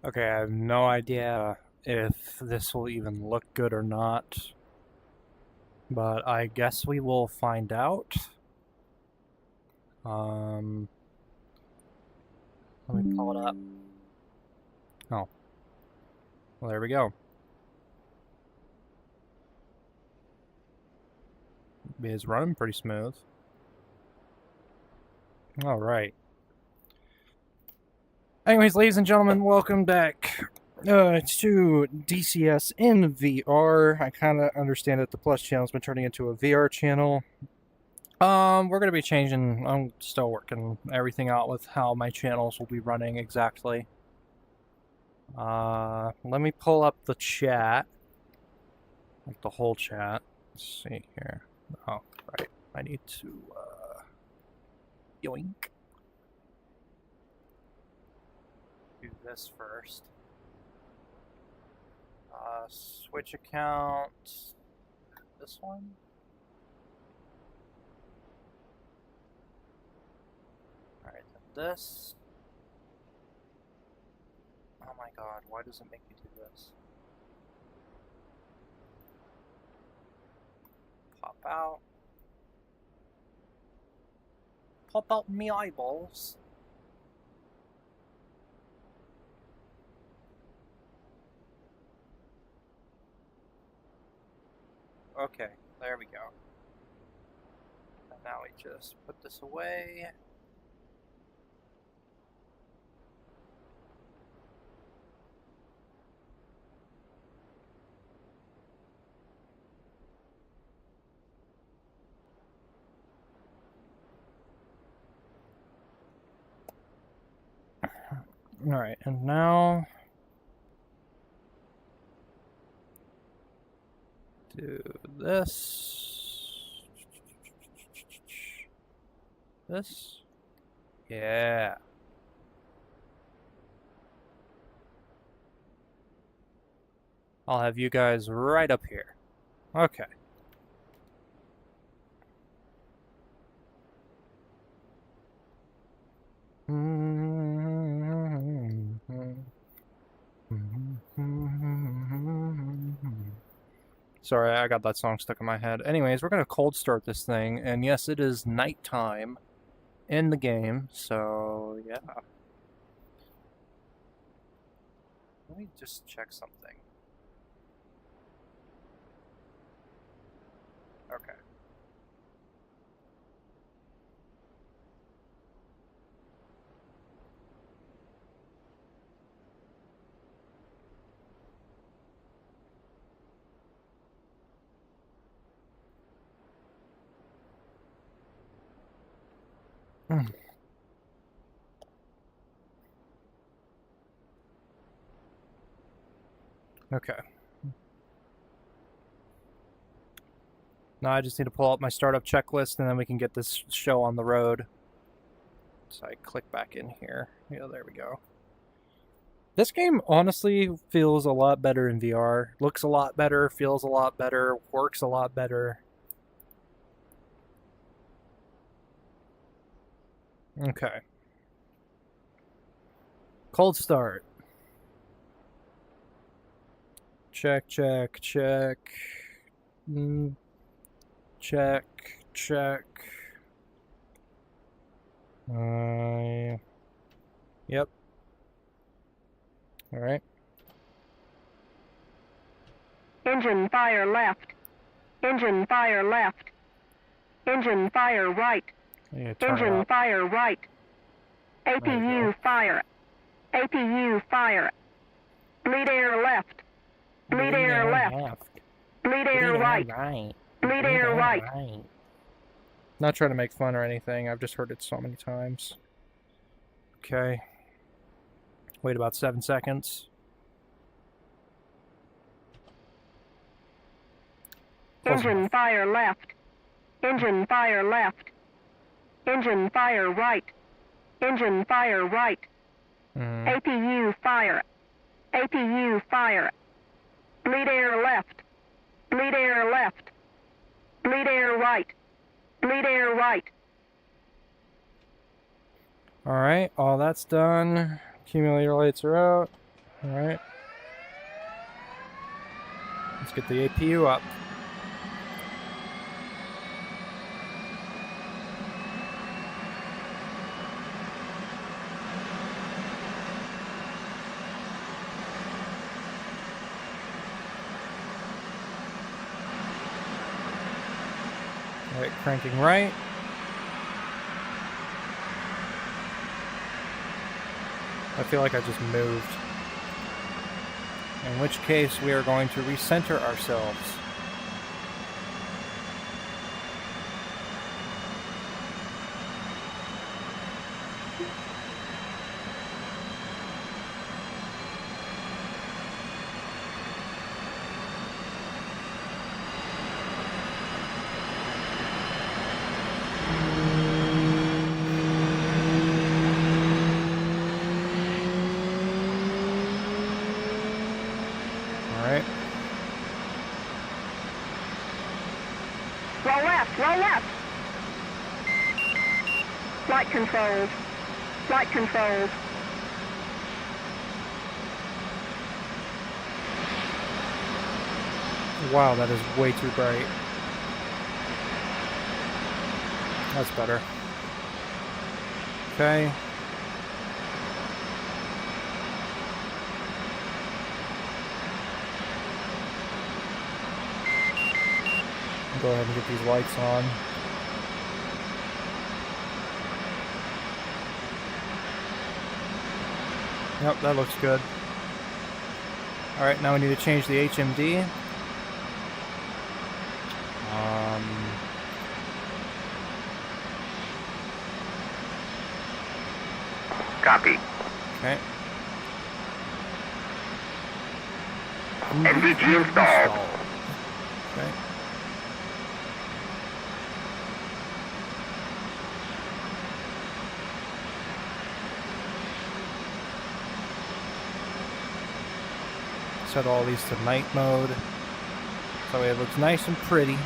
Okay, I have no idea if this will even look good or not, but I guess we will find out. Let me pull it up. Oh, well, there we go. It's running pretty smooth. All right. Anyways, ladies and gentlemen, welcome back to DCS in VR. I kind of understand that the Plus channel's been turning into a VR channel. We're gonna be changing. I'm still working everything out with how my channels will be running exactly. Let me pull up the chat, like the whole chat. Let's see here. Oh, right. I need to yoink. Do this first. Switch account. This one. All right, then this. Oh my god, why does it make me do this? Pop out. Pop out me eyeballs. Okay, there we go. And now we just put this away. Alright, and now do this. This. Yeah. I'll have you guys right up here. Okay. Sorry, I got that song stuck in my head. Anyways, we're going to cold start this thing, and yes, it is nighttime in the game, so yeah. Let me just check something. Okay. Okay. Now I just need to pull up my startup checklist, and then we can get this show on the road. So I click back in here. Yeah, there we go. This game honestly feels a lot better in VR. Looks a lot better, feels a lot better, works a lot better. Okay. Cold start. Check, check, check. Check, check. Yep. All right. Engine fire left. Engine fire left. Engine fire right. Engine fire right. APU fire. APU fire. Bleed air left. Bleed air left. Bleed air right. Bleed air right. Not trying to make fun or anything. I've just heard it so many times. Okay. Wait about 7 seconds. Engine fire left. Engine fire left. Engine fire right. Engine fire right. APU fire. APU fire. Bleed air left. Bleed air left. Bleed air right. Bleed air right. Alright, all that's done. Accumulator lights are out. Alright. Let's get the APU up. Alright, cranking right. I feel like I just moved. In which case, we are going to recenter ourselves. Roll left. Flight controls. Flight controls. Wow, that is way too bright. That's better. Okay. Go ahead and get these lights on. Yep, that looks good. Alright, now we need to change the HMD. Copy. Okay. NVG installed. Okay. Set all these to night mode. So it looks nice and pretty.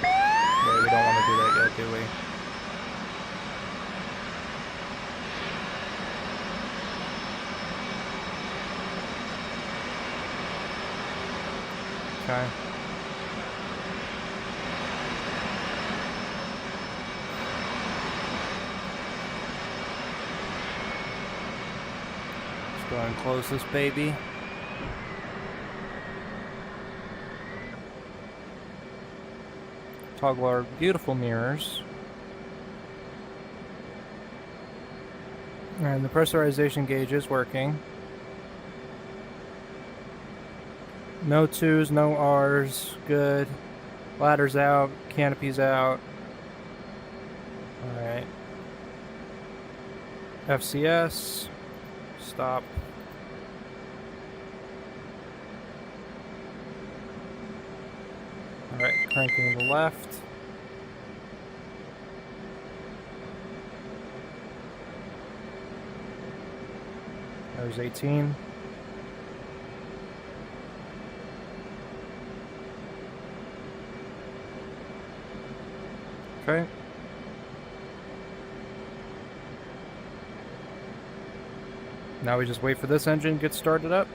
Yeah, we don't want to do that yet, do we? Okay. Let's go ahead and close this baby. Toggle our beautiful mirrors. And the pressurization gauge is working. No 2s, no R's, good. Ladder's out, canopy's out. Alright. FCS. Stop. Alright, cranking to the left. There's 18. Okay. Now we just wait for this engine to get started up.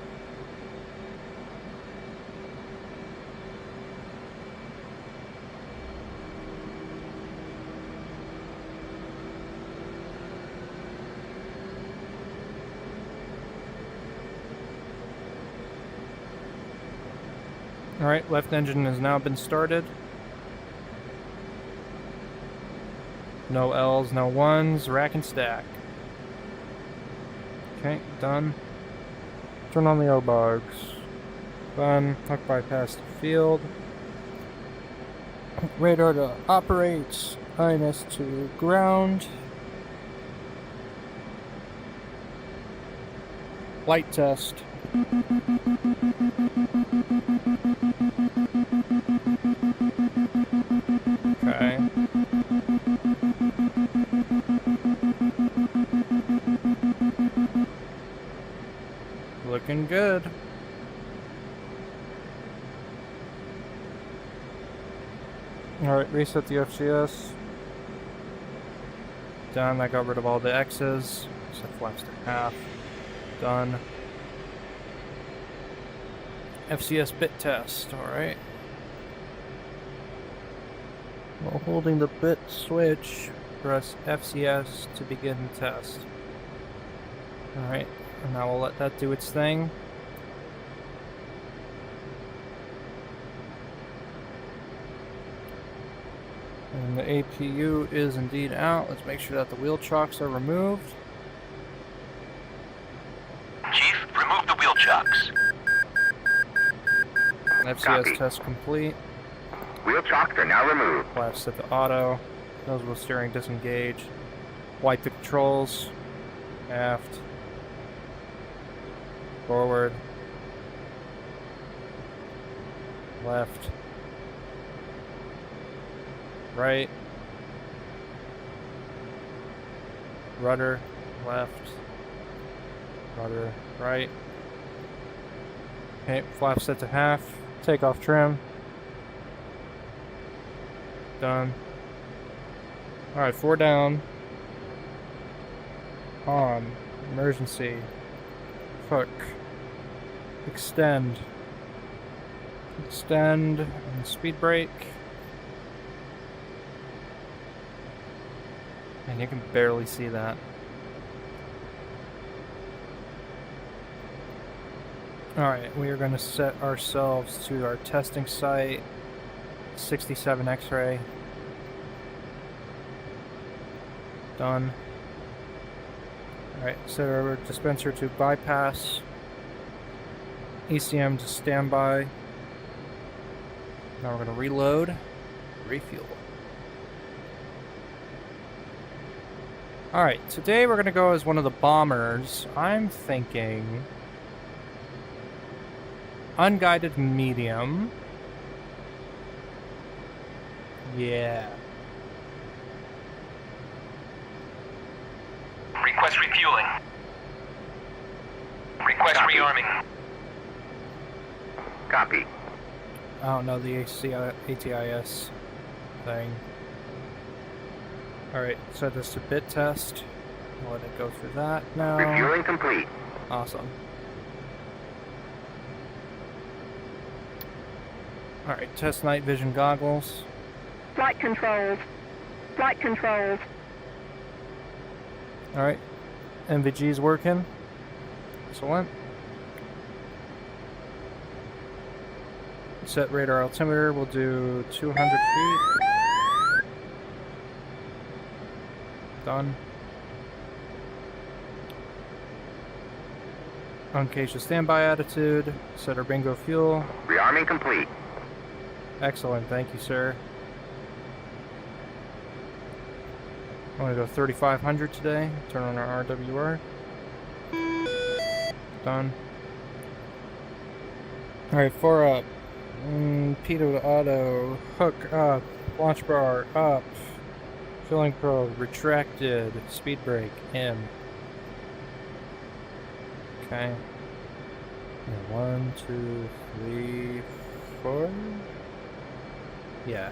Alright, left engine has now been started. No L's, no 1s, rack and stack. Okay, done. Turn on the O-Bogs. Done. Huck bypass the field. Radar to operate. INS to ground. Light test. Okay. Looking good. Alright, reset the FCS. Done. I got rid of all the X's. Set flaps to half. Done. FCS bit test. Alright. While holding the bit switch, press FCS to begin the test. Alright. And now we'll let that do its thing. And the APU is indeed out. Let's make sure that the wheel chocks are removed. Chief, remove the wheel chocks. FCS Copy. test complete. Wheel chocks are now removed. Flaps set to auto. Nose wheel steering disengage. Wipe the controls. Aft. Forward. Left. Right. Rudder. Left. Rudder. Right. Okay, flaps set to half. Take off trim. Done. Alright, 4 down. On. Emergency. Hook. Extend. Extend. And speed brake. And you can barely see that. Alright, we are going to set ourselves to our testing site. 67 X-ray. Done. Alright, set our dispenser to bypass. ECM to standby. Now we're going to reload. Refuel. Alright, today we're going to go as one of the bombers. I'm thinking unguided medium. Yeah. Request refueling. Request Copy. rearming. Copy. I don't know the ATIS thing. Alright, set this to bit test. I'll let it go through that now. Refueling complete. Awesome. Alright, test night vision goggles. Flight controls. Flight controls. Alright, NVG's working. Excellent. Set radar altimeter, we'll do 200 feet. Done. Uncage the standby attitude. Set our bingo fuel. Rearming complete. Excellent, thank you, sir. I'm gonna go 3,500 today. Turn on our RWR. Done. Alright, 4 up. Pitot to auto. Hook up. Launch bar up. Filling probe retracted. Speed brake in. Okay. Yeah, 1, 2, 3, 4. Yeah.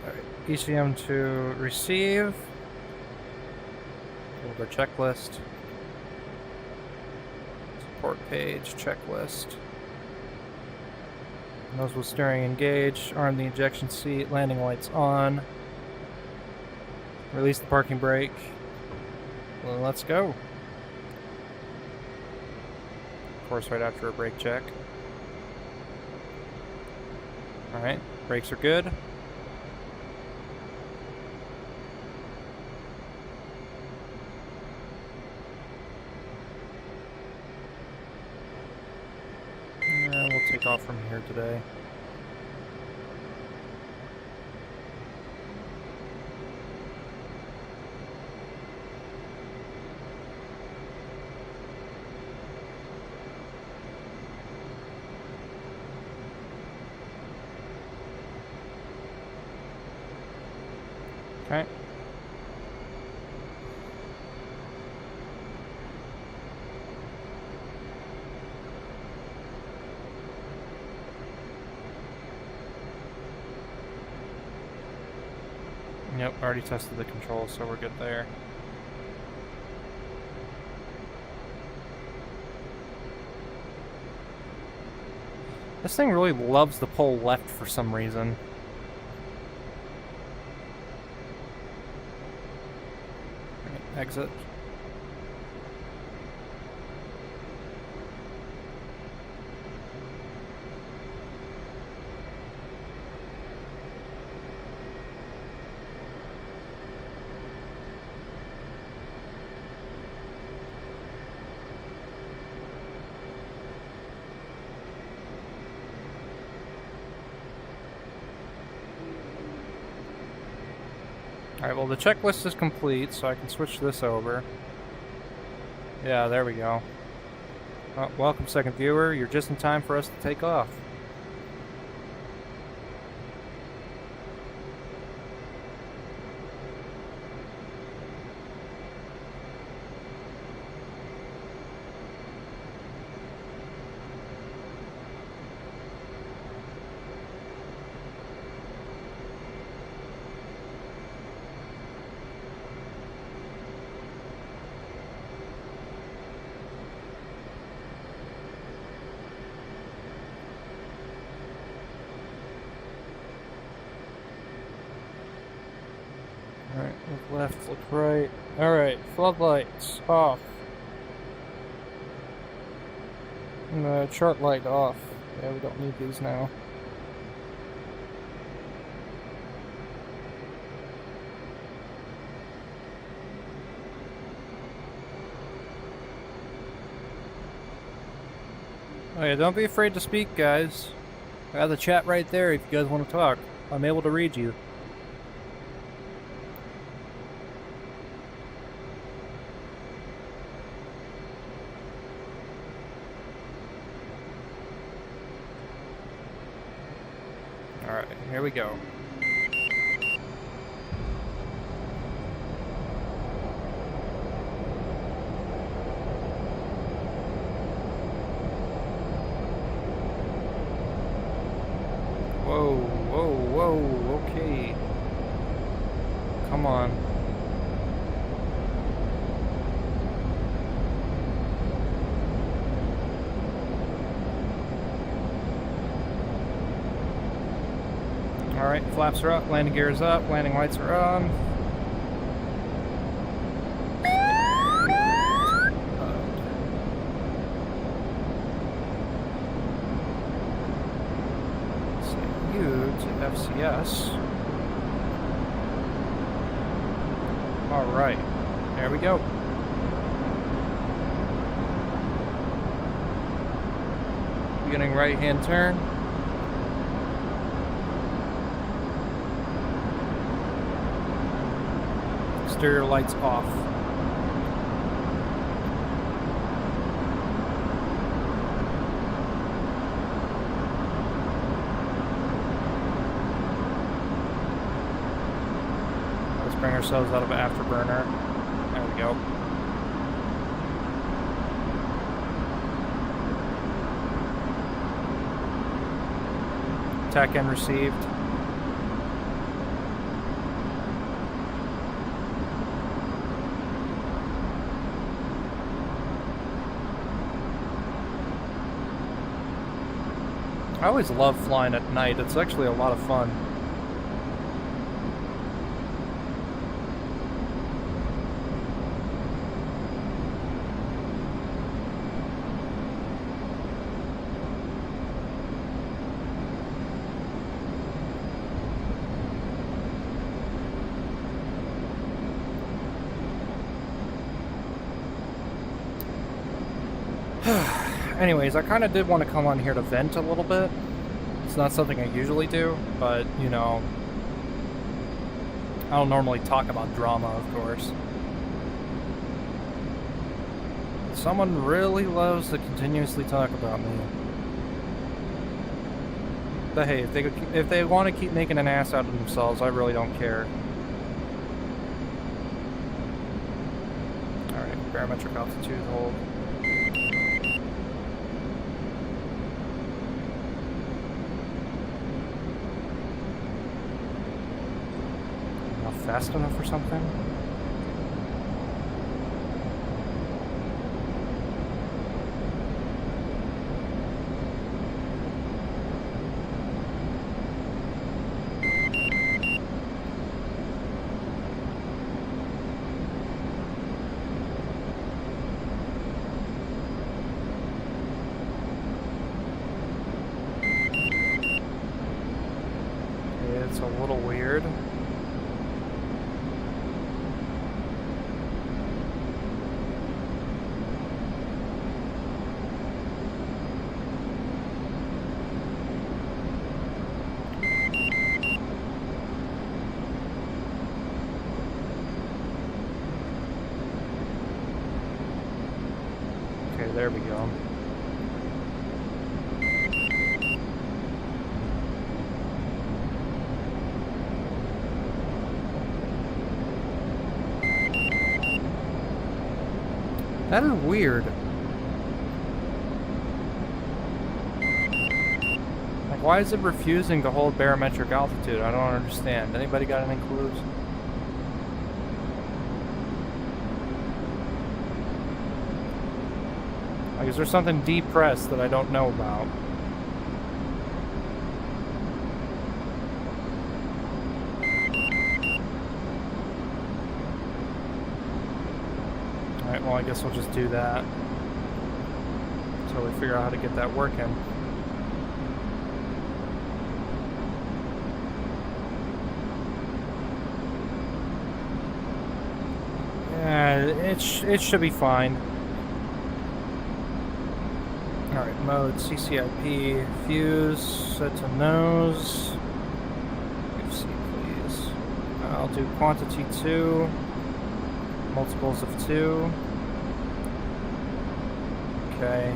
Alright. ECM to receive. Build our checklist. Support page, checklist. Nose wheel steering engaged. Arm the ejection seat. Landing lights on. Release the parking brake. Well, let's go. Of course, right after a brake check. Alright, brakes are good. And we'll take off from here today. Okay. Yep, already tested the controls, so we're good there. This thing really loves to pull left for some reason. Right, exit. Alright, well the checklist is complete, so I can switch this over. Yeah, there we go. Well, welcome, second viewer. You're just in time for us to take off. Alright, look left, look right. Alright, floodlights off. And the chart light off. Yeah, we don't need these now. Oh yeah, don't be afraid to speak, guys. I got the chat right there if you guys want to talk. I'm able to read you. Alright, here we go. Whoa, whoa, whoa, okay. Come on. Alright, flaps are up, landing gear is up, landing lights are on. Set you to FCS. Alright, there we go. Beginning right-hand turn. Exterior lights off. Let's bring ourselves out of Afterburner. There we go. Attack end received. I always love flying at night. It's actually a lot of fun. Anyways, I kind of did want to come on here to vent a little bit. It's not something I usually do, but, you know, I don't normally talk about drama, of course. Someone really loves to continuously talk about me. But hey, if they want to keep making an ass out of themselves, I really don't care. Alright, barometric altitude hold. fast enough or something? It's a little weird. Okay, there we go. That is weird. Like, why is it refusing to hold barometric altitude? I don't understand. Anybody got any clues? Like, is there something depressed that I don't know about? Alright, well, I guess we'll just do that until we figure out how to get that working. Yeah, it should be fine. Alright, mode CCIP, fuse, set to nose. FC, please. I'll do quantity 2. Multiples of 2. Okay.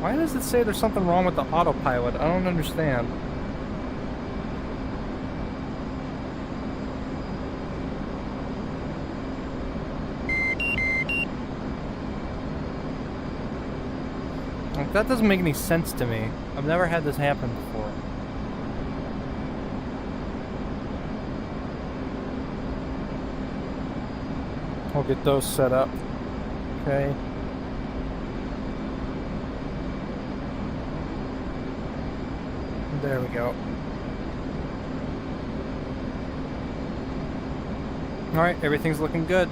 Why does it say there's something wrong with the autopilot? I don't understand. Like, that doesn't make any sense to me. I've never had this happen before. We'll get those set up. Okay. There we go. Alright, everything's looking good.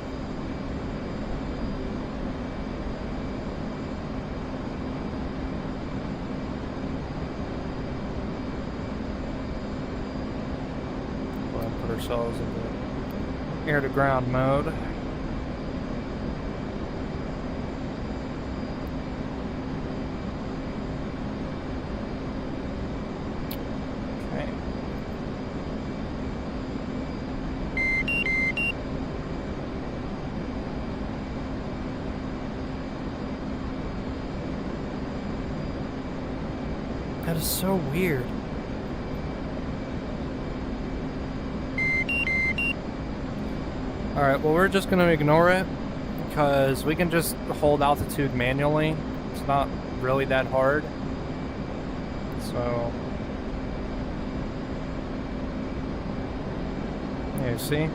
Go ahead and put ourselves into air to ground mode. That is so weird. Alright, well, we're just going to ignore it because we can just hold altitude manually. It's not really that hard. So, yeah, you see?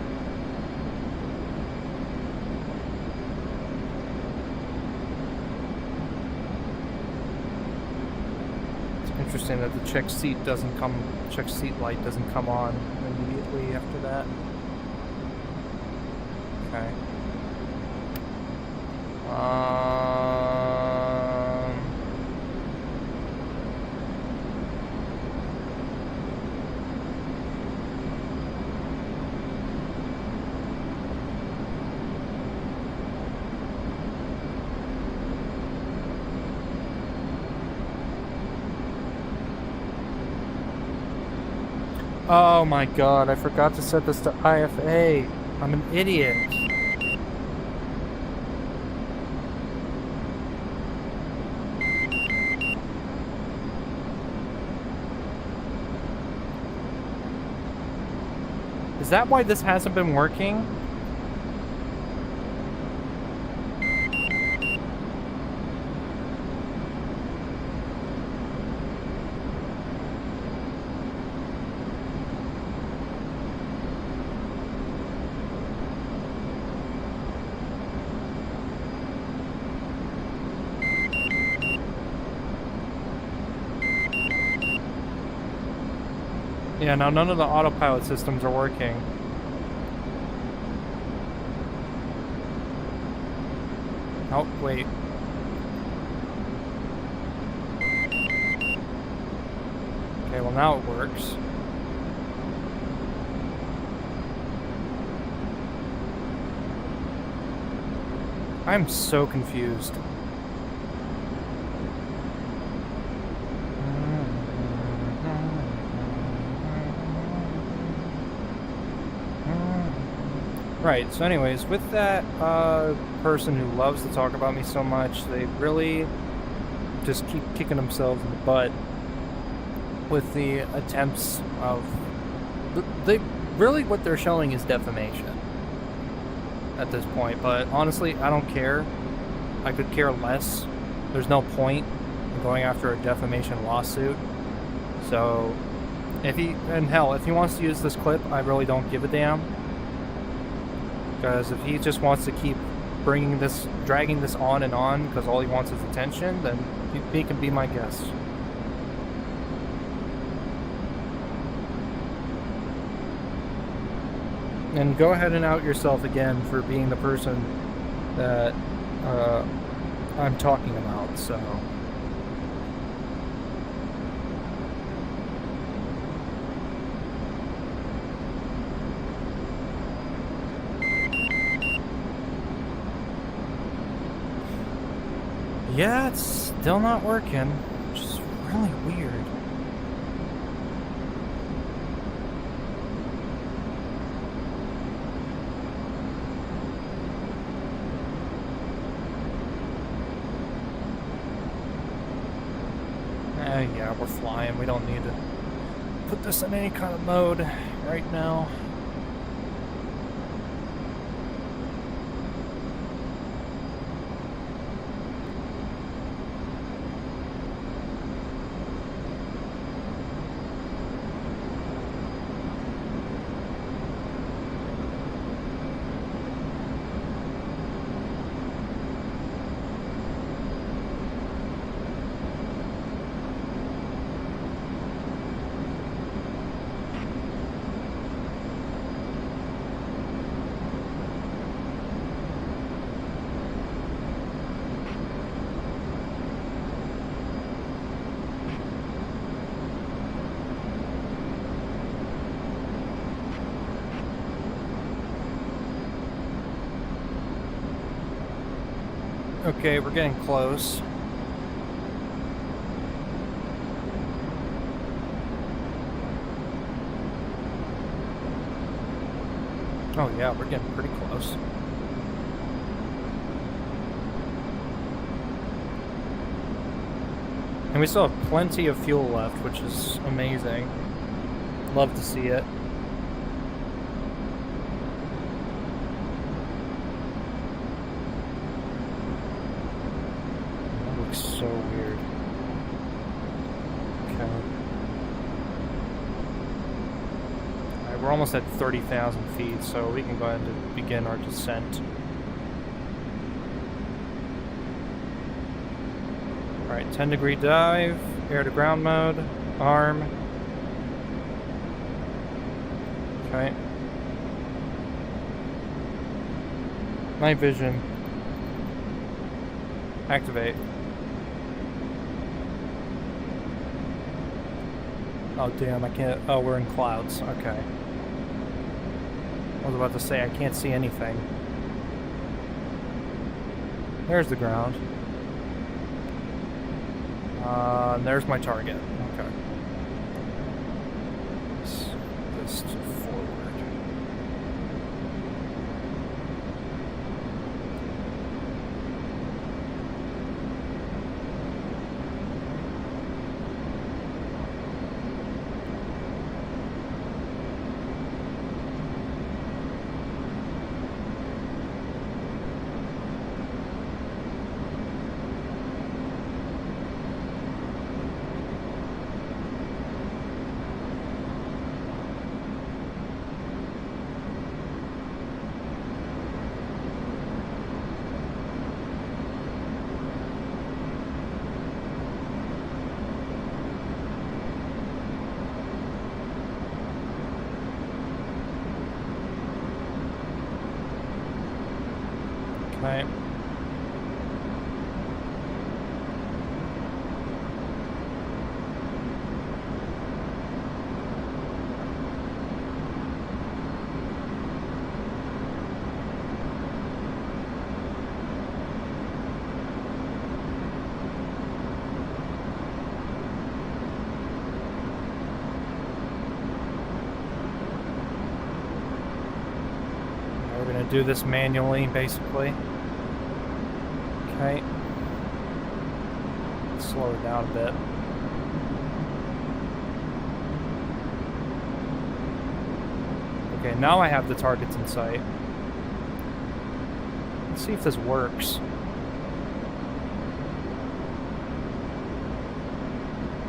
Interesting that the check seat light doesn't come on immediately after that. Okay. Oh my god, I forgot to set this to IFA. I'm an idiot. Is that why this hasn't been working? Yeah, now none of the autopilot systems are working. Oh, wait. Okay, well now it works. I'm so confused. Right, so anyways, with that person who loves to talk about me so much, they really just keep kicking themselves in the butt with the attempts of... They really, what they're showing is defamation at this point, but honestly, I don't care. I could care less. There's no point in going after a defamation lawsuit. So, if he wants to use this clip, I really don't give a damn. Because if he just wants to keep dragging this on and on, because all he wants is attention, then he can be my guest. And go ahead and out yourself again for being the person that I'm talking about, so... Yeah, it's still not working, which is really weird. Yeah, we're flying. We don't need to put this in any kind of mode right now. Okay, we're getting close. Oh yeah, we're getting pretty close. And we still have plenty of fuel left, which is amazing. Love to see it. So weird. Okay. Alright, we're almost at 30,000 feet, so we can go ahead and begin our descent. Alright, 10-degree dive, air to ground mode, arm. Okay. Night vision. Activate. Oh damn, I can't... Oh, we're in clouds. Okay. I was about to say, I can't see anything. There's the ground. And there's my target. Okay. Just forward. Okay. We're gonna do this manually, basically. Okay. Slow it down a bit. Okay, now I have the targets in sight. Let's see if this works.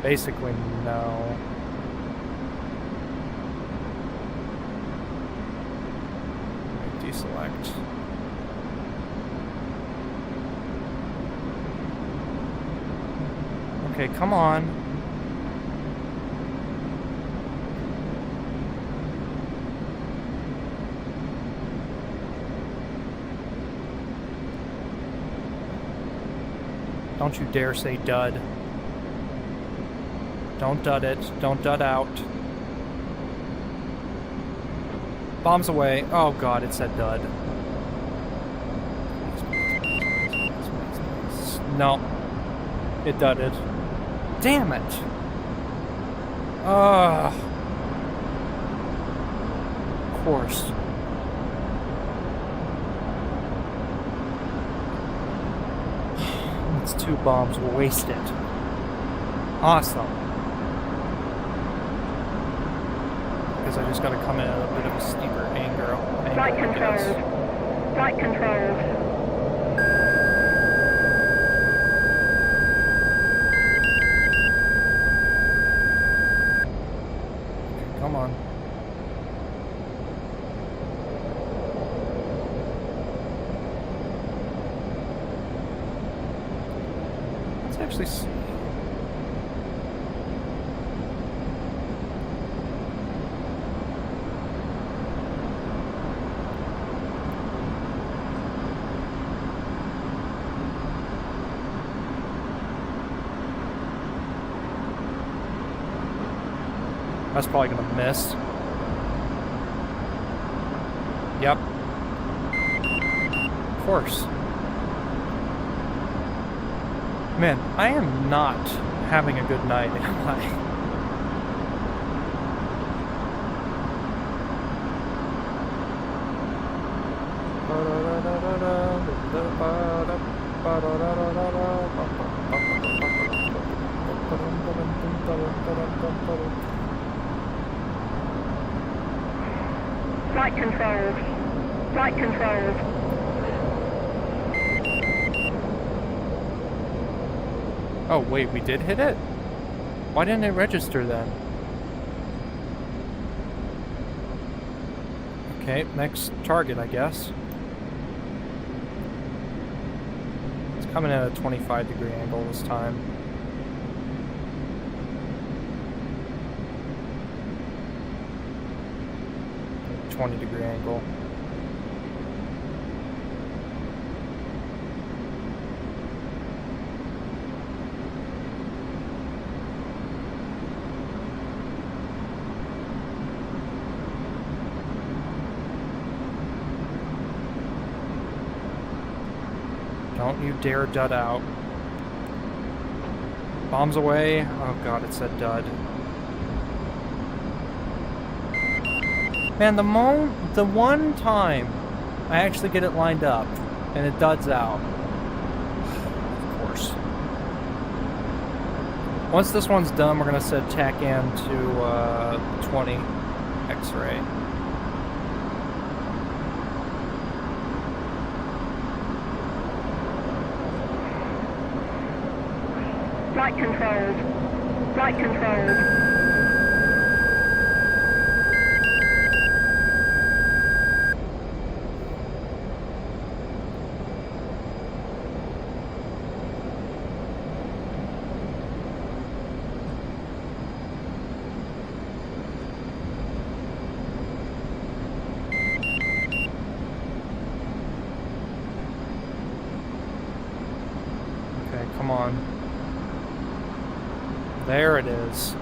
Basically, no. Deselect. Okay, come on. Don't you dare say dud. Don't dud it. Don't dud out. Bombs away. Oh god, it said dud. No. It dudded. Damn it. Of course. It's 2 bombs wasted. Awesome. Because I just gotta come in at a bit of a steeper angle. Flight controls. Flight controls. Come on. Let's actually see. That's probably gonna miss. Yep. Of course. Man, I am not having a good night, am I? Flight controls. Flight controls. Oh, wait, we did hit it? Why didn't it register then? Okay, next target, I guess. It's coming at a 25-degree angle this time. A 20-degree angle. Don't you dare dud out. Bombs away. Oh god, it said dud. Man, the one time I actually get it lined up and it duds out. Of course. Once this one's done, we're gonna set TACAN to 20 X-ray. Flight controls. Flight controls. There it is.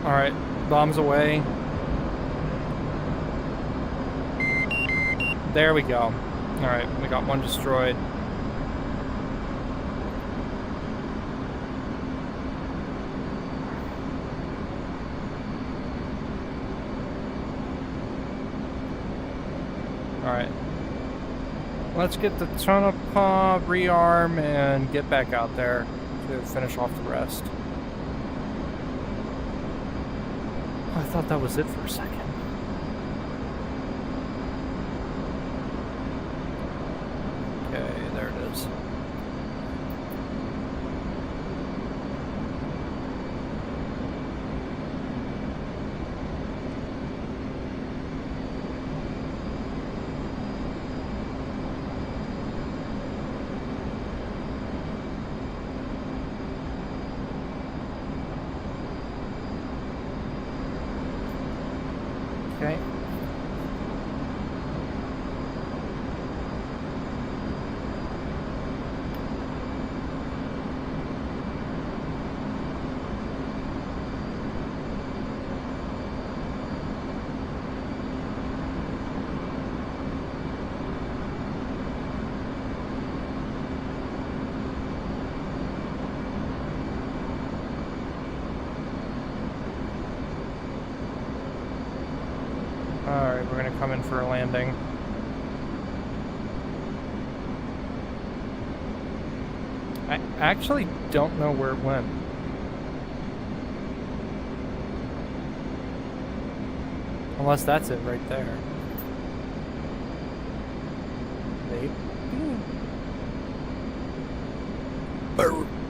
Alright, bombs away. There we go. Alright, we got one destroyed. Alright. Let's get the Tonopah, rearm, and get back out there to finish off the rest. I thought that was it for a second. Okay, there it is. Okay. Alright, we're gonna come in for a landing. I actually don't know where it went. Unless that's it right there. Maybe.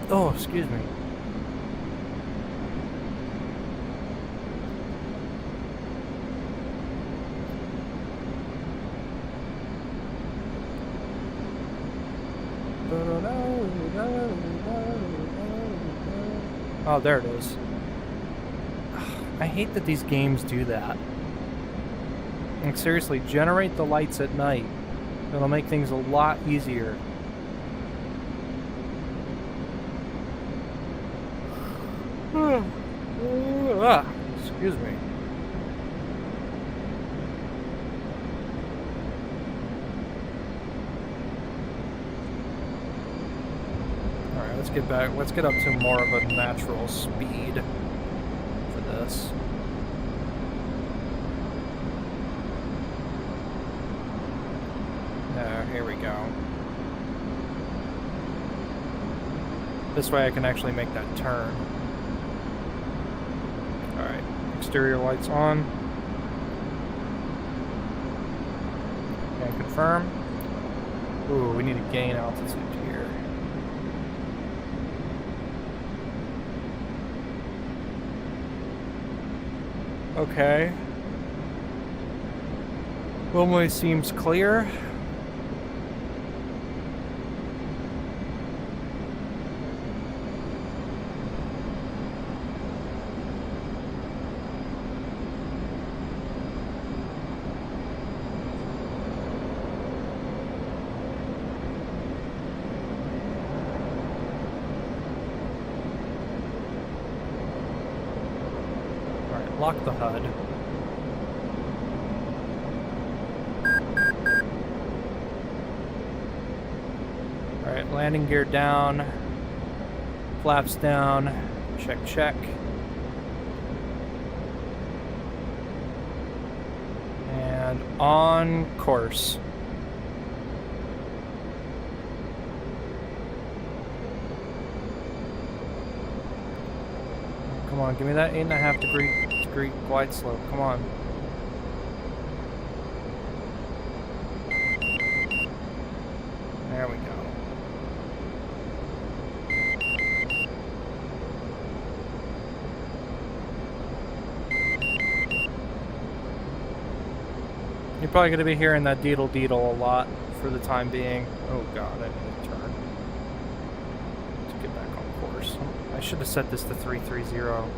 Oh, excuse me. Oh, there it is. I hate that these games do that. Like, seriously, generate the lights at night. It'll make things a lot easier. Excuse me. Alright, let's get back. Let's get up to more of a natural speed for this. Here we go. This way I can actually make that turn. Alright, exterior lights on. And confirm. Ooh, we need to gain altitude here. Okay. Runway seems clear. Lock the HUD. Alright, landing gear down. Flaps down. Check, check. And on course. Come on, give me that 8.5 degree glide slope. Come on. There we go. You're probably going to be hearing that deedle deedle a lot for the time being. Oh god, I need to turn. To get back on course. I should have set this to 330.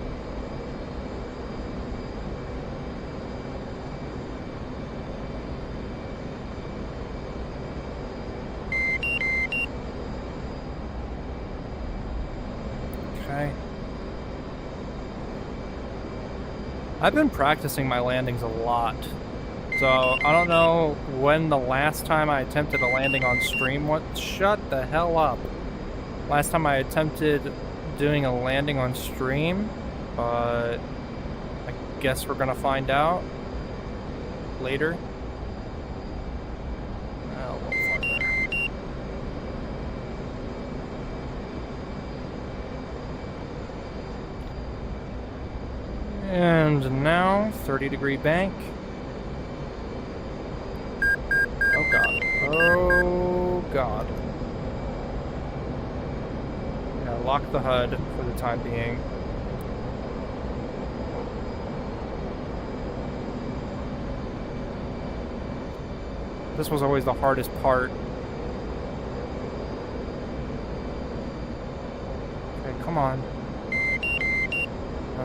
Okay. I've been practicing my landings a lot. So, I don't know when the last time I attempted a landing on stream was. Shut the hell up. Last time I attempted doing a landing on stream, but I guess we're gonna find out later. A little farther. And now, 30-degree bank. Oh god. Oh god. Yeah, lock the HUD for the time being. This was always the hardest part. Okay, come on.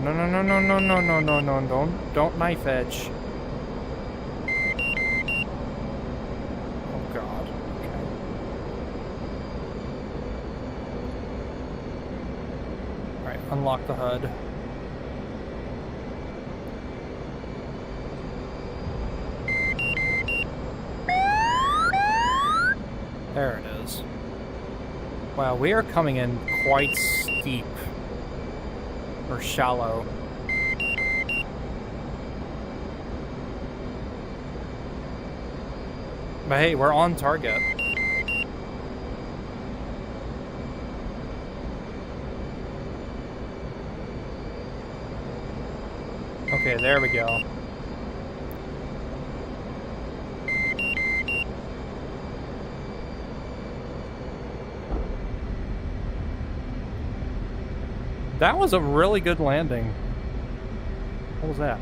No, no, no, no, no, no, no, no, no, no, don't knife edge. Oh god. Okay. Alright, unlock the HUD. There it is. Wow, we are coming in quite steep. Or shallow. But hey, we're on target. Okay, there we go. That was a really good landing. What was that?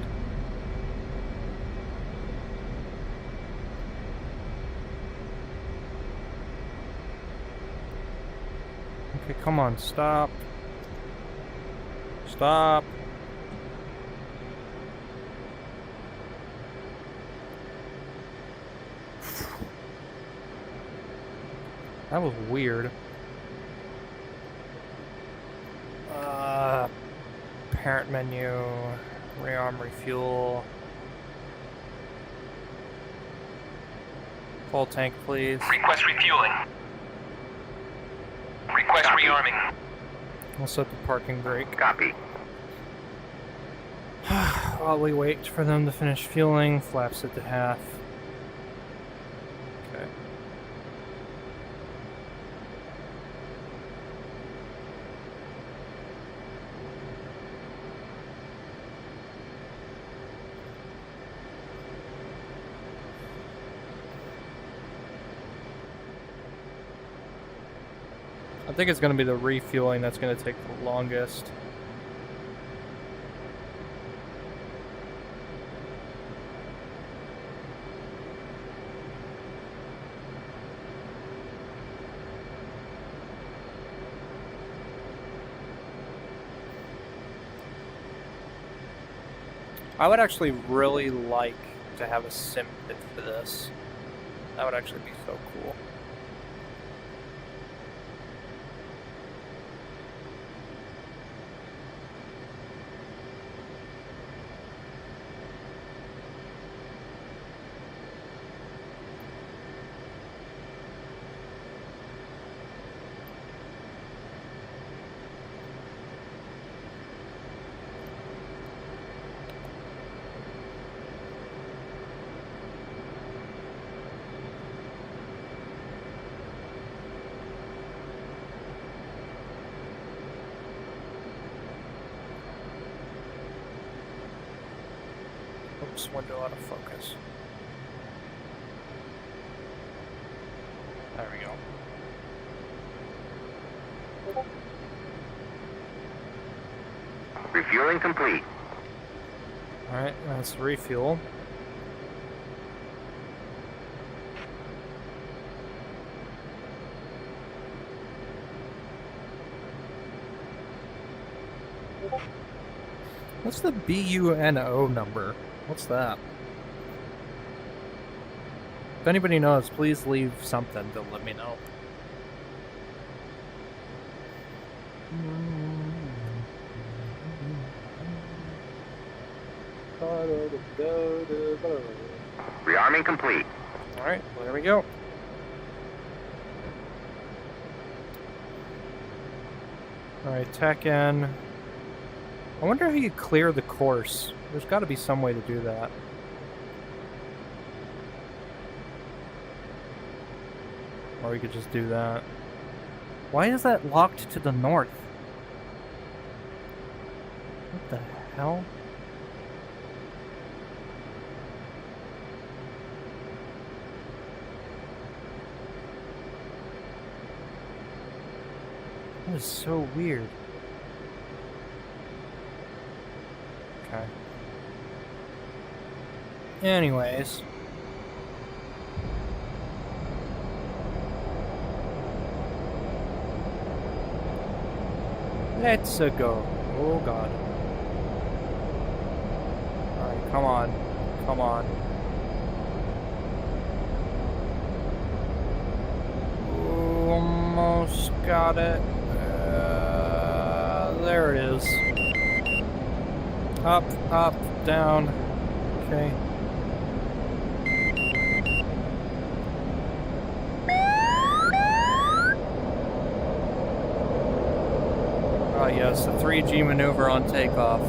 Okay, come on, stop. Stop. That was weird. Parent menu, rearm, refuel. Full tank, please. Request refueling. Request rearming. We'll set the parking brake. Copy. While we wait for them to finish fueling, flaps it to half. Okay. I think it's going to be the refueling that's going to take the longest. I would actually really like to have a sim pit for this. That would actually be so cool. Oops, window out of focus. There we go. Refueling complete. Alright, that's refuel. What's the BUNO number? What's that? If anybody knows, please leave something to let me know. Rearming complete. Alright, well, there we go. Alright, tech in. I wonder how you clear the course. There's got to be some way to do that. Or we could just do that. Why is that locked to the north? What the hell? That is so weird. Okay. Anyways. Let's go. Oh god. Alright, come on. Come on. Almost got it. There it is. Up, up, down. Okay. Ah, yes, the 3G maneuver on takeoff.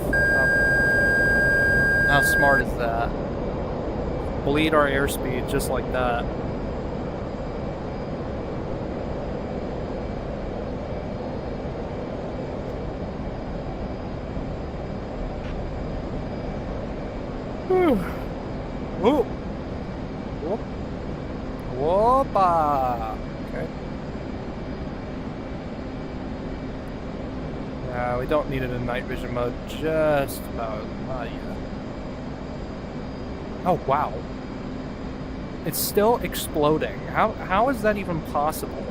How smart is that? Bleed our airspeed just like that. Whoop. Whoop. Whoopa. Okay. We don't need it in night vision mode just about. Not yet. Oh, wow. It's still exploding. How is that even possible?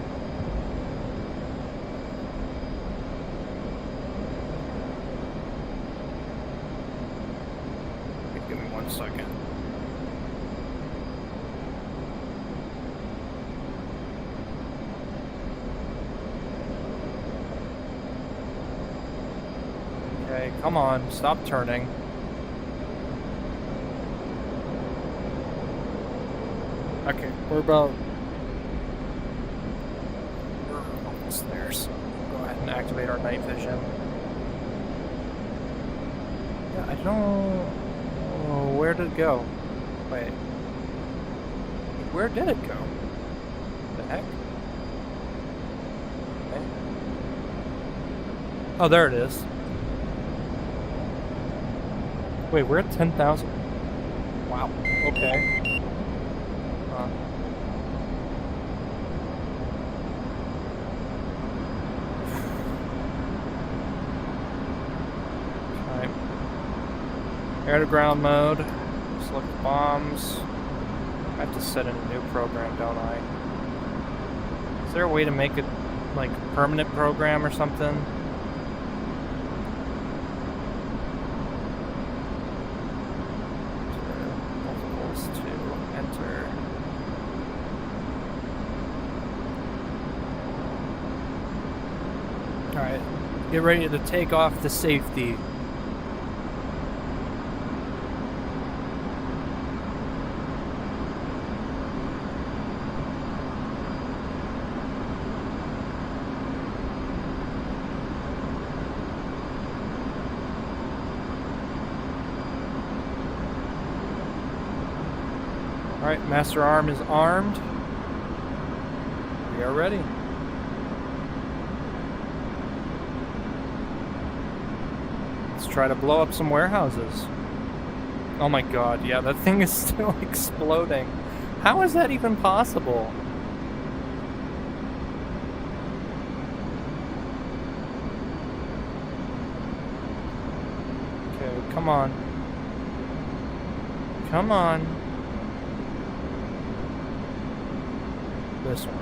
Give me 1 second. Okay, come on, stop turning. Okay, we're almost there, so go ahead and activate our night vision. Yeah, I don't... Oh, where did it go? Wait. Where did it go? The heck? Okay. Oh, there it is. Wait, we're at 10,000. Wow. Okay. Okay. Air to ground mode. Select bombs. I have to set in a new program, don't I? Is there a way to make it like a permanent program or something? Alright, get ready to take off to safety. Alright, Master Arm is armed. We are ready. Try to blow up some warehouses. Oh my god, yeah, that thing is still exploding. How is that even possible? Okay, come on. Come on. This one.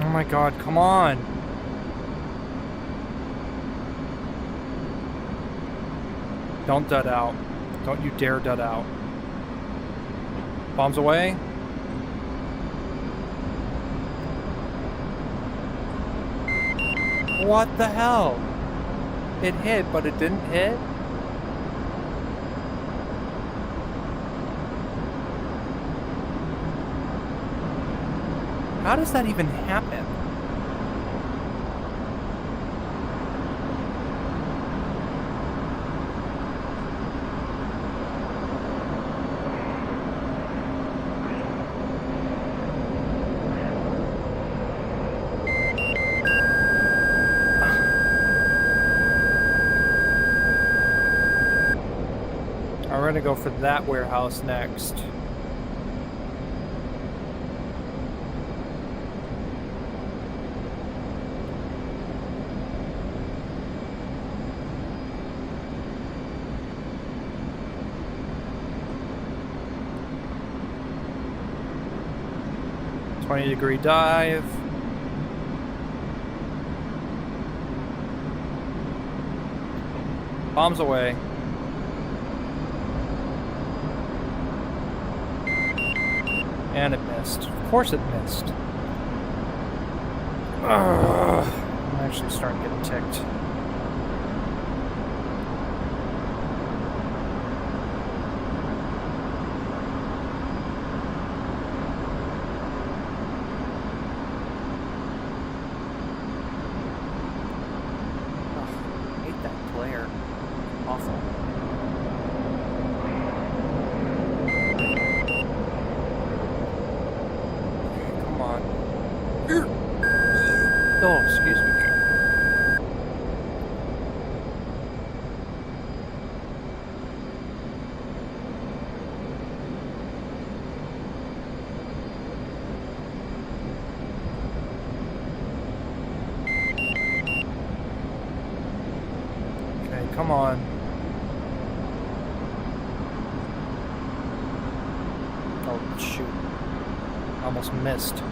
Oh my god, come on! Don't dud out. Don't you dare dud out. Bombs away. What the hell? It hit, but it didn't hit? How does that even happen? We're gonna go for that warehouse next. .20-degree dive. Bombs away. And it missed. Of course it missed. Ugh. I'm actually starting to get ticked. I hate that glare. Awful. Oh, excuse me. Okay, come on. Oh, shoot. Almost missed.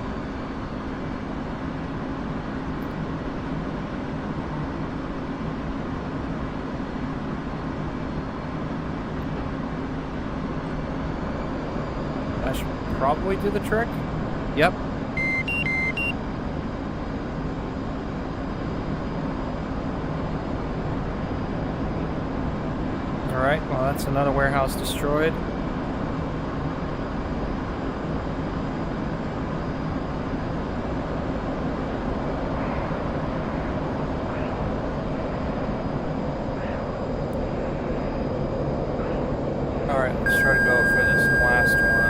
That should probably do the trick. Yep. Alright, well that's another warehouse destroyed. Alright, let's try to go for this last one.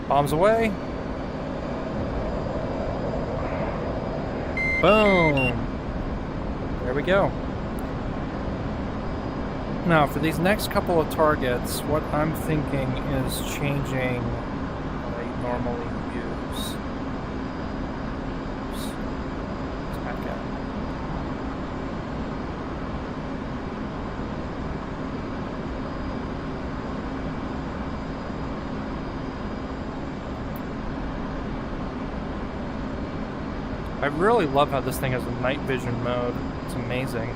Bombs away. Boom. There we go. Now, for these next couple of targets, what I'm thinking is changing what I normally use. Oops. Let's back out. I really love how this thing has a night vision mode. It's amazing.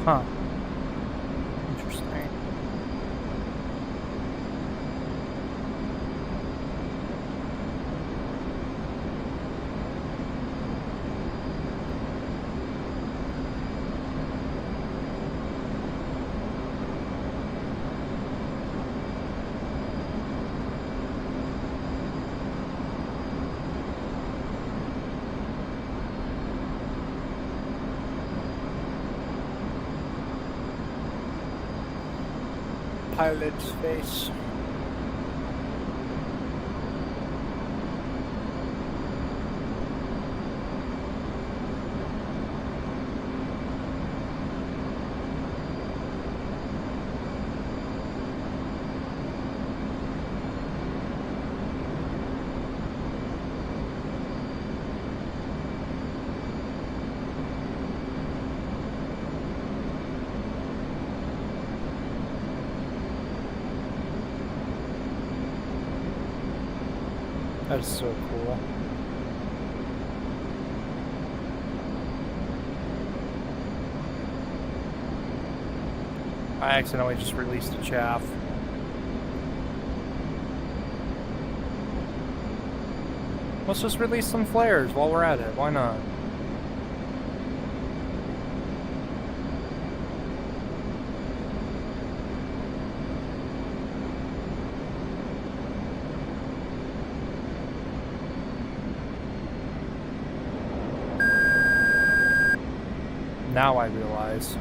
Huh. Interesting. pilot's face. That is so cool. I accidentally just released a chaff. Let's just release some flares while we're at it. Why not? Now I realize.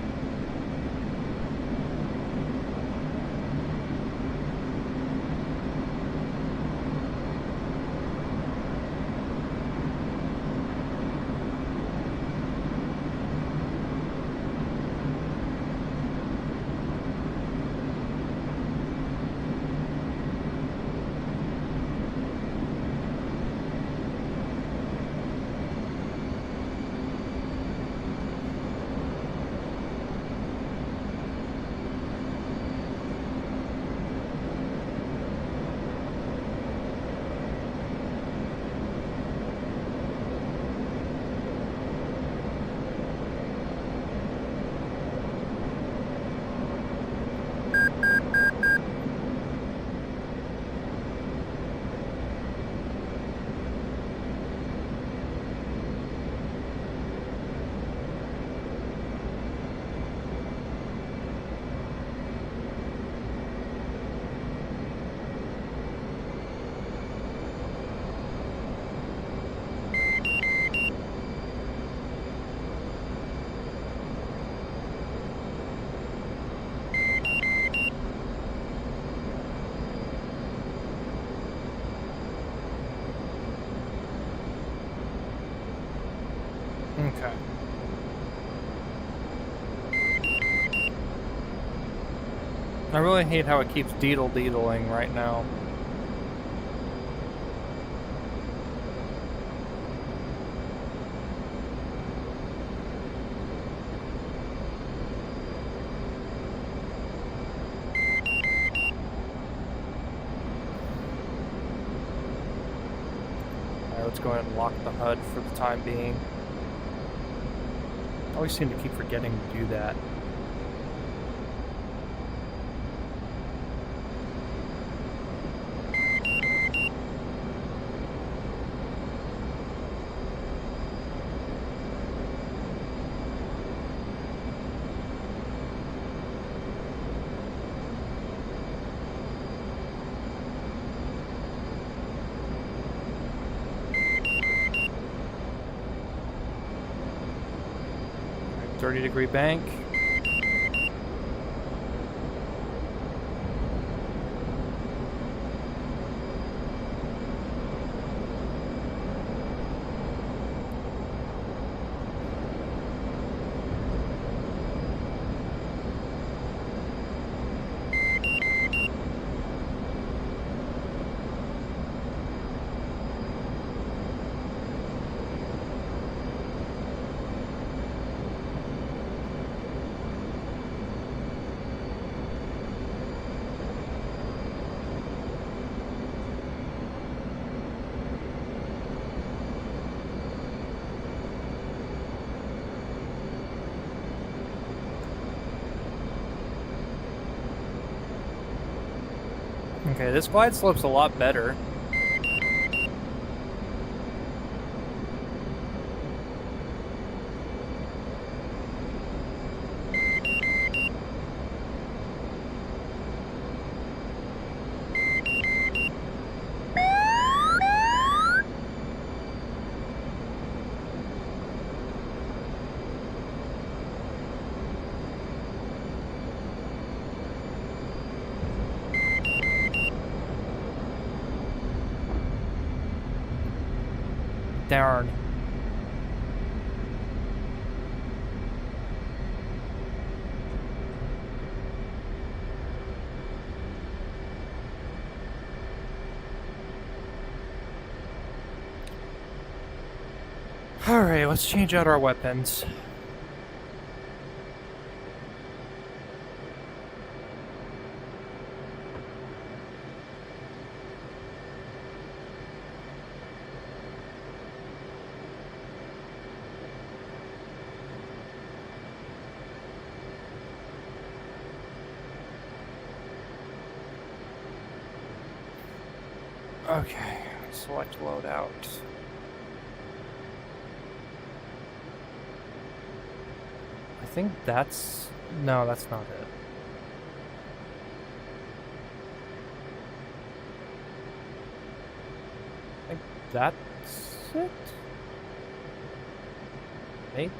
Okay. I really hate how it keeps deedle-deedling right now. Alright, let's go ahead and lock the HUD for the time being. I always seem to keep forgetting to do that. Alright, 30-degree bank. Okay, this glide slope's a lot better. Darn. Alright, let's change out our weapons. Okay, select loadout. I think that's... No, that's not it. I think that's it? Maybe?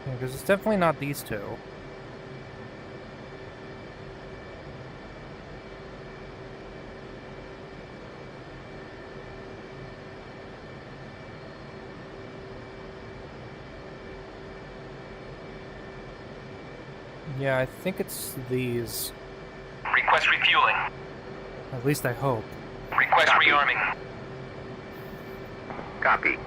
Because it's definitely not these two. Yeah, I think it's these. Request refueling. At least I hope. Request Copy. rearming. Copy.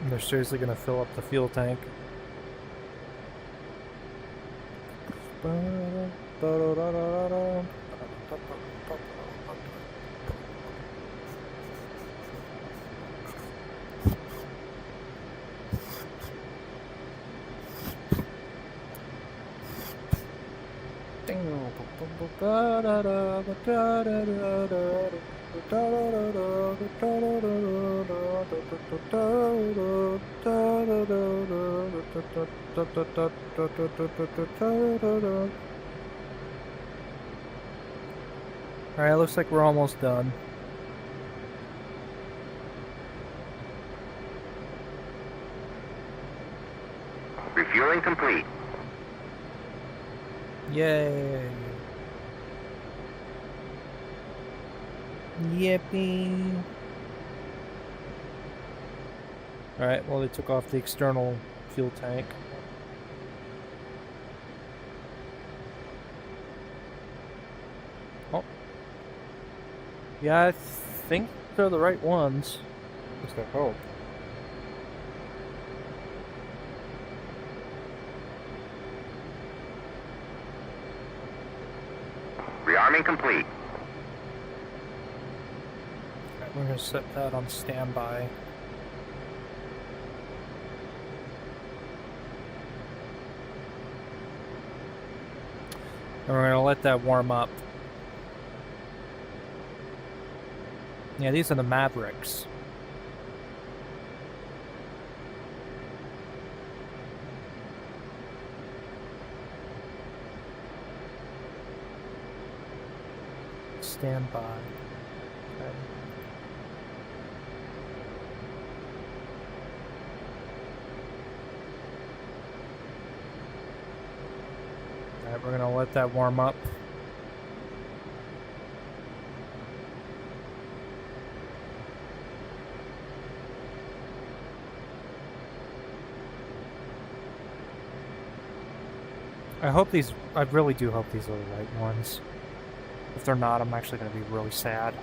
They're seriously gonna fill up the fuel tank. Alright, looks like we're almost done. Refueling complete. Yay! Yippee! Alright, well they took off the external fuel tank. Oh. Yeah, I think they're the right ones. At least I hope. Rearming complete. Alright, we're gonna set that on standby. And we're gonna let that warm up. Yeah, these are the Mavericks. Stand by. Okay. Alright, we're gonna let that warm up. I hope these, I really do hope these are the right ones. If they're not, I'm actually going to be really sad.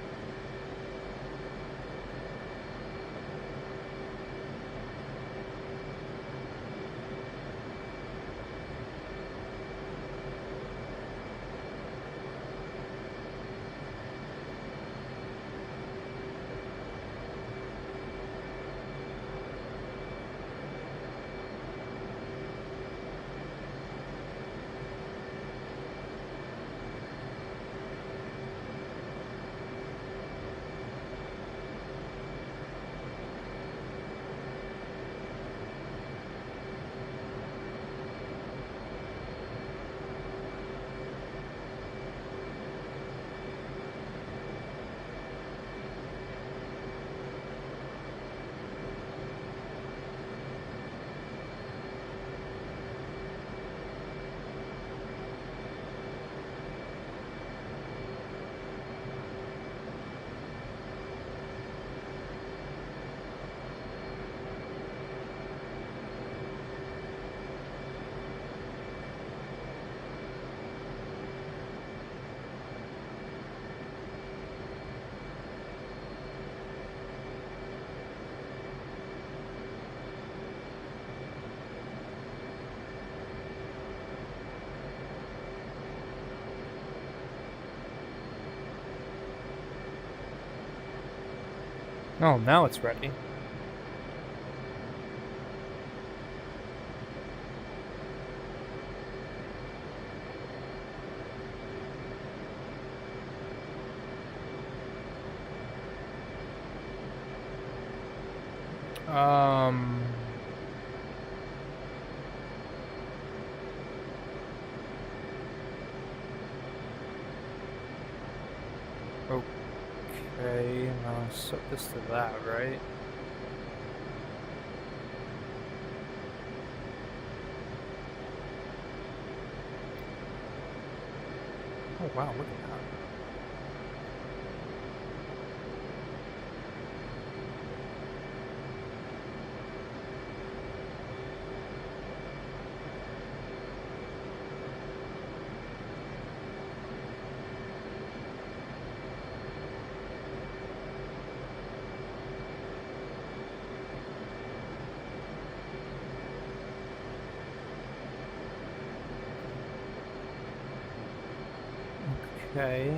Oh, now it's ready. Okay, now set this to that, right? Oh wow, look at that. Okay.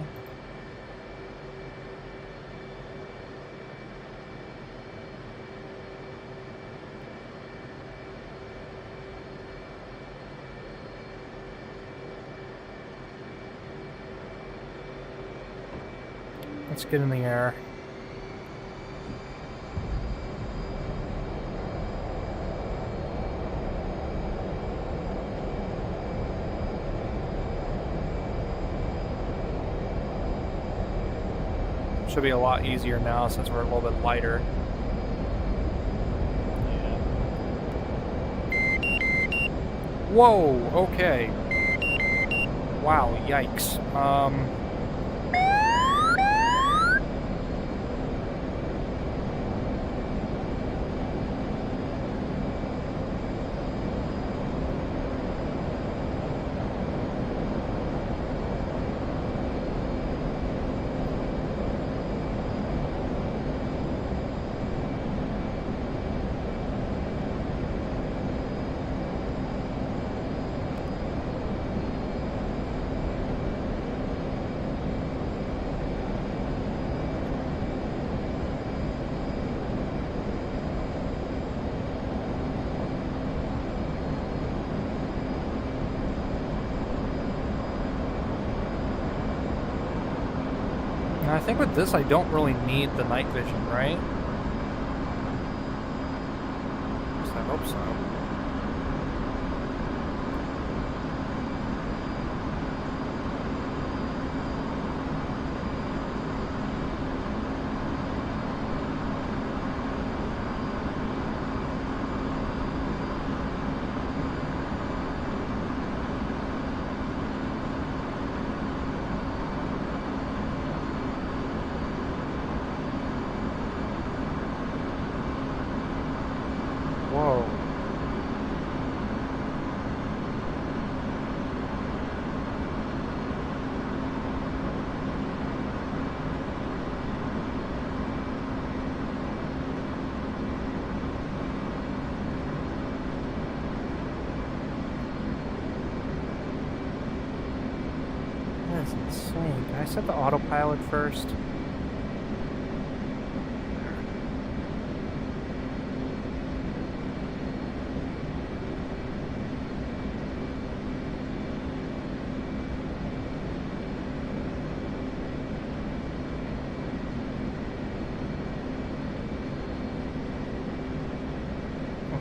Let's get in the air. Should be a lot easier now since we're a little bit lighter. Whoa, okay. Wow, yikes. I think with this I don't really need the night vision, right? At least I hope so. Whoa. That's insane. Can I set the autopilot first?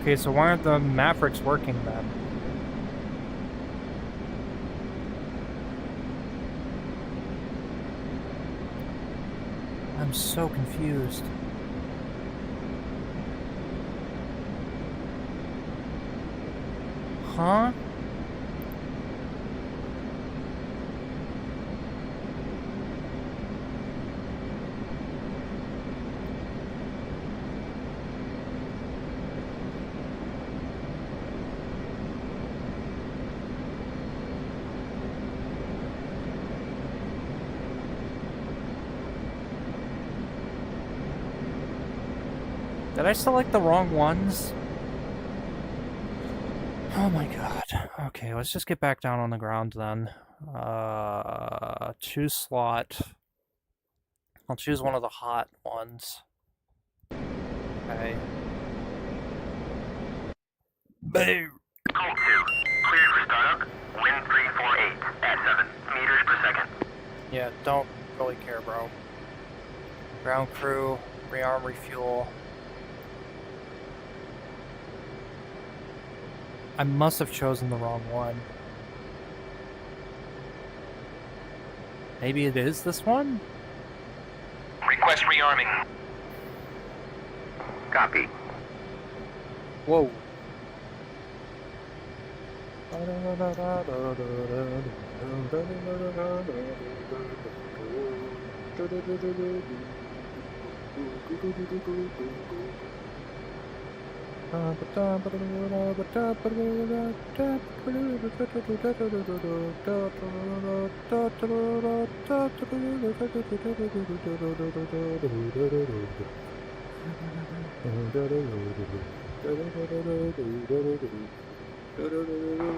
Okay, so why aren't the Mavericks working then? I'm so confused. Huh? Did I select the wrong ones? Oh my god. Okay, let's just get back down on the ground then. Choose slot. I'll choose one of the hot ones. Okay. Boo! Colt 2, cleared for startup. Wind 348 at 7 meters per second. Yeah, don't really care, bro. Ground crew, rearm, refuel. I must have chosen the wrong one. Maybe it is this one? Request rearming. Copy. Whoa.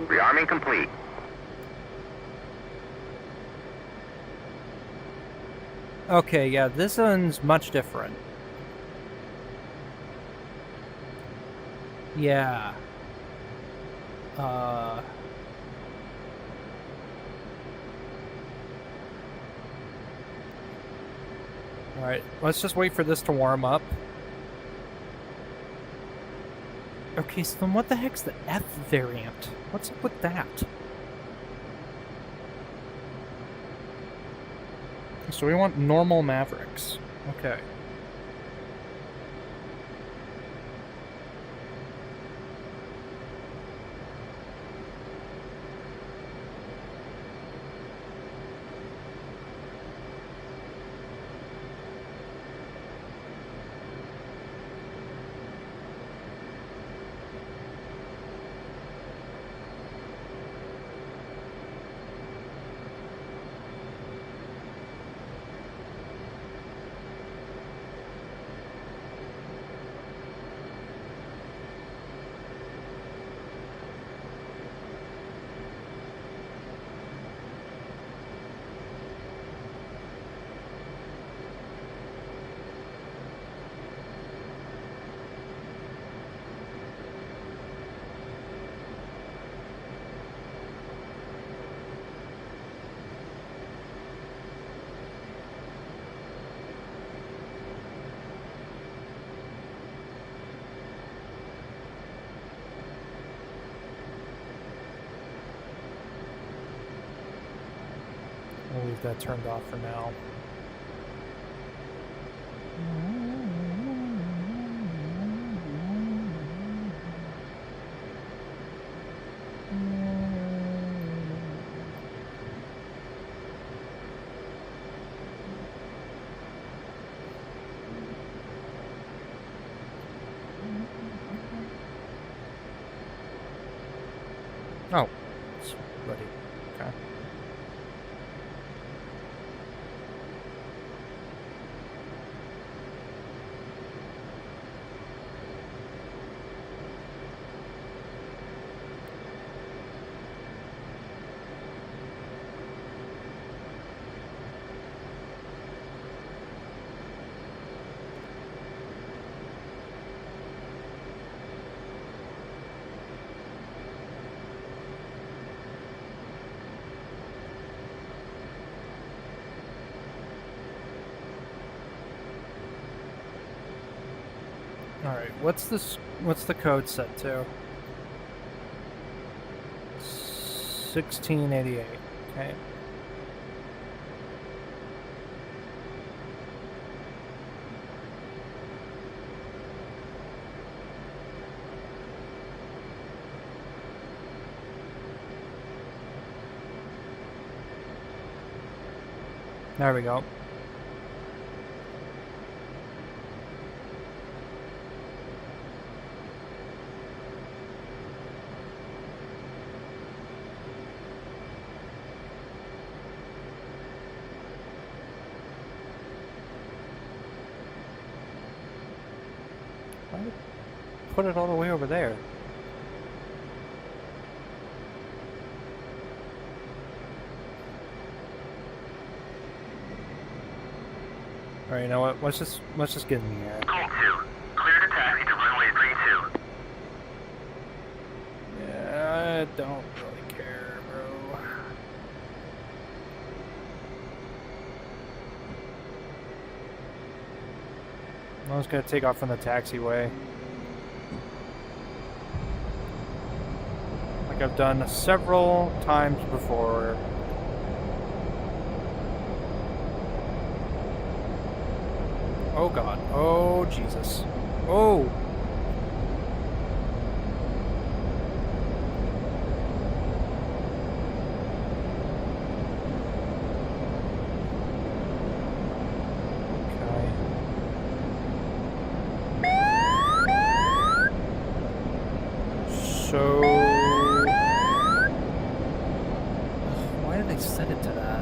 Rearming complete. Okay, yeah, this one's much different. Yeah. Alright, let's just wait for this to warm up. Okay, so then what the heck's the F variant? What's up with that? So we want normal Mavericks. Okay. We'll leave that turned off for now. Oh, it's ready. Okay. All right, what's this? What's the code set to? 1688. Okay. There we go. Why did it put it all the way over there? All right, you know what? Let's just get in the air. Colt 2, clear to don't really care, bro. I'm just gonna take off from the taxiway. Like I've done several times before. Oh God. Oh Jesus. Oh! So, why did they set it to that?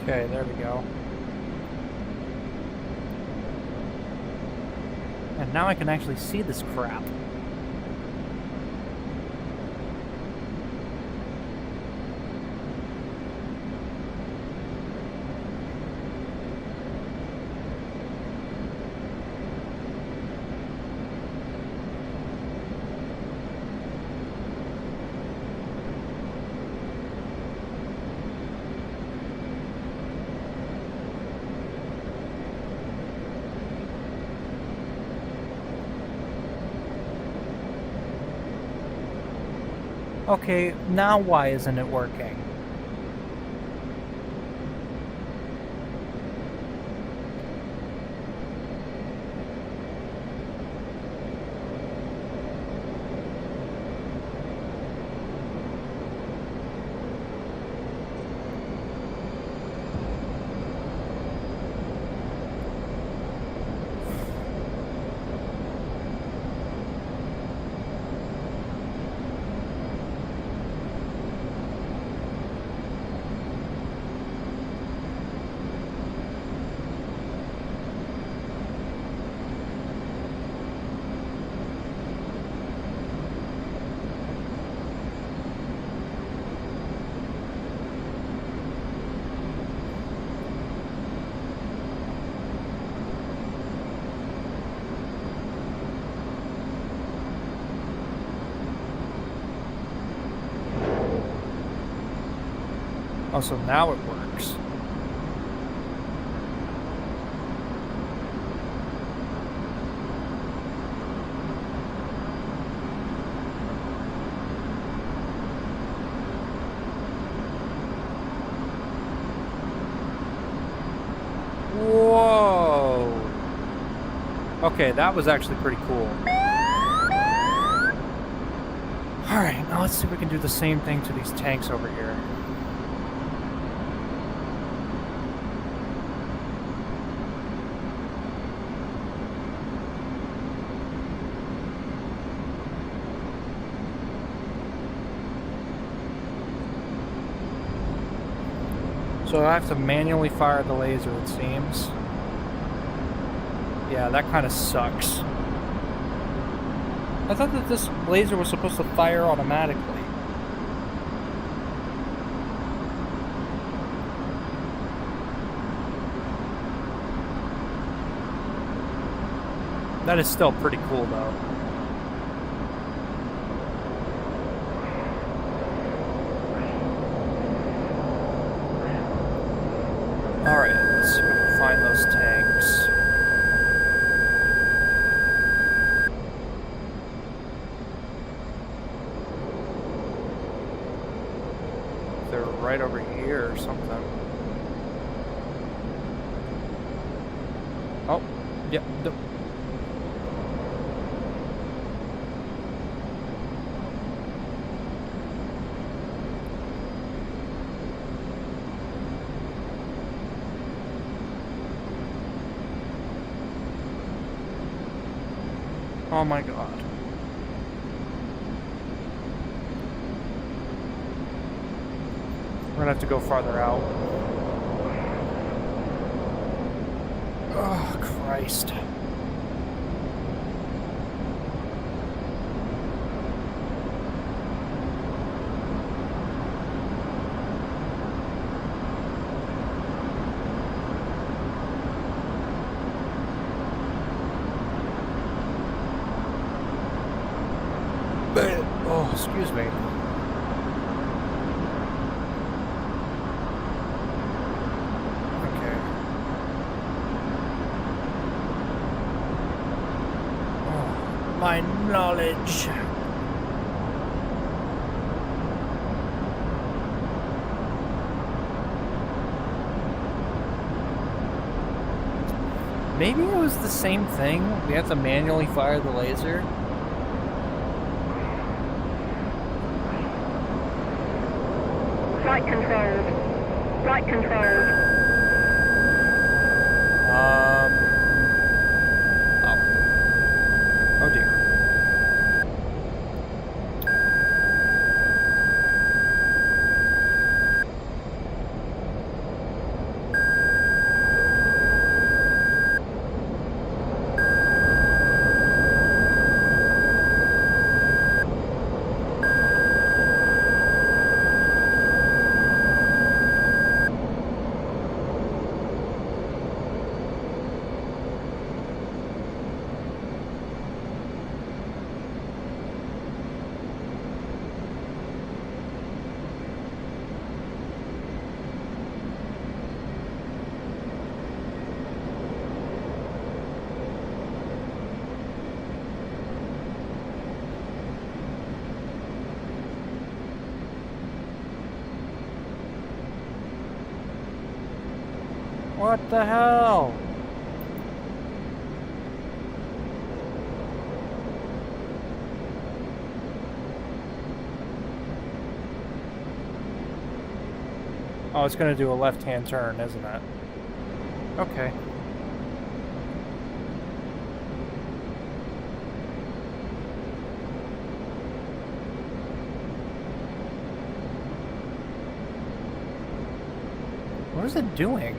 Okay, there we go. And now I can actually see this crap. Okay, now why isn't it working? Oh, so now it works. Okay, that was actually pretty cool. Alright, now let's see if we can do the same thing to these tanks over here. So I have to manually fire the laser, it seems. Yeah, that kind of sucks. I thought that this laser was supposed to fire automatically. That is still pretty cool, though. Alright, let's see if we can find those tanks. They're right over here or something. Oh, yep. Oh my god. We're gonna have to go farther out. Oh, Christ. Oh, excuse me. Okay. Oh, my knowledge. Maybe it was the same thing. We have to manually fire the laser. Flight controls. Flight controls. Oh dear. What the hell? Oh, it's gonna do a left-hand turn, isn't it? Okay. What is it doing?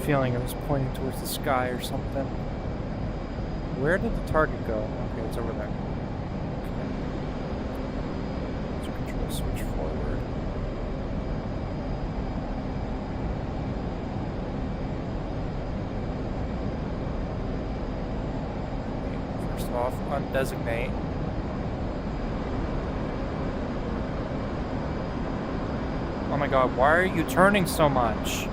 Feeling it was pointing towards the sky or something. Where did the target go? Okay, it's over there. Okay. control switch forward. First off, undesignate. Oh my god, why are you turning so much?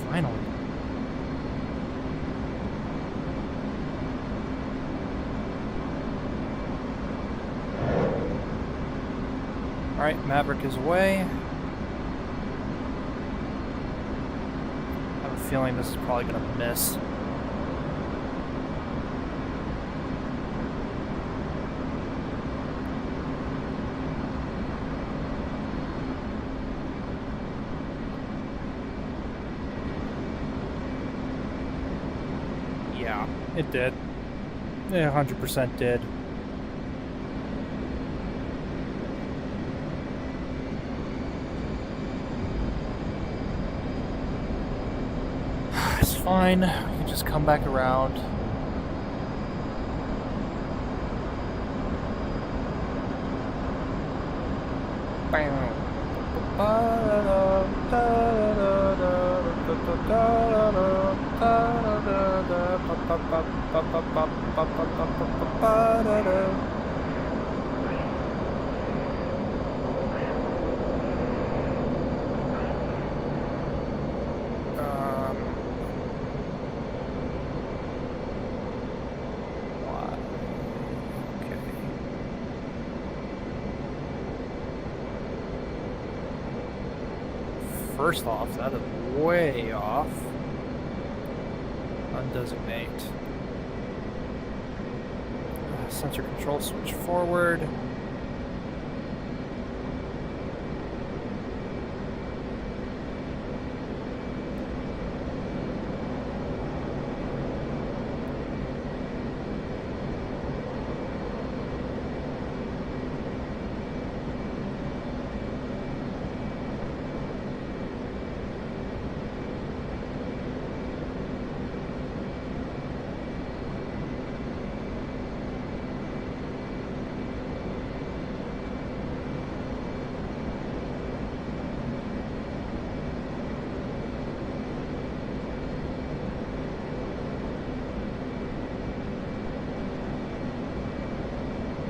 Finally. Alright, Maverick is away. I have a feeling this is probably going to miss. Yeah, it did. It 100% did. It's fine. We can just come back around. First off, that is way off. Undesignate. Sensor control switch forward.